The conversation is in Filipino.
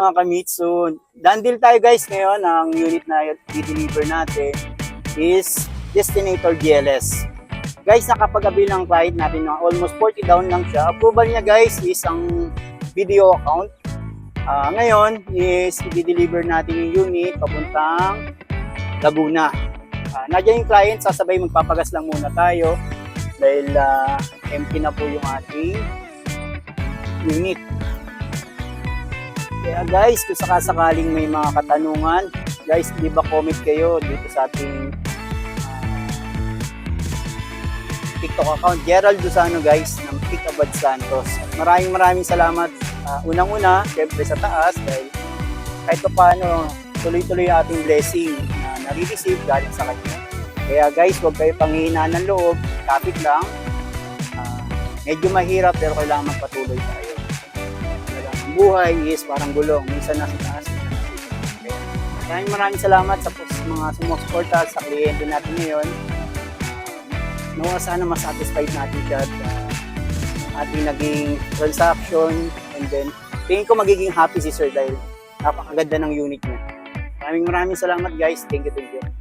Mga Kamitsu, done deal tayo guys ngayon. Ang unit na i-deliver natin is Destinator GLS. Guys, nakapag-avail ng client natin na almost 40 down lang siya. Approval niya guys is ang video account. Ngayon is i-deliver natin yung unit papuntang Laguna. Nandiyan yung client, sasabay magpapagas lang muna tayo dahil empty na po yung ating unit. Kaya guys, kung sakasakaling may mga katanungan, guys, di ba comment kayo dito sa ating TikTok account, Gerald Dusano guys, ng Pikabad Santos. Maraming salamat. Unang-una, syempre sa taas, dahil kahit pa paano, tuloy-tuloy yung ating blessing na nare-receive galing sa kanya. Kaya guys, huwag kayo panghihinaan ng loob, kapit lang. Medyo mahirap pero kailangan magpatuloy tayo. Ang buhay is parang gulong, minsan nasa taas, minsan nasa ibaba. Maraming salamat sa mga sumusuporta sa kliyente natin ngayon. Nawa sana masatisfied natin siya at ating naging transaction, and then tingin ko magiging happy si Sir dahil napakaganda ng unit niya. Maraming salamat guys. Thank you.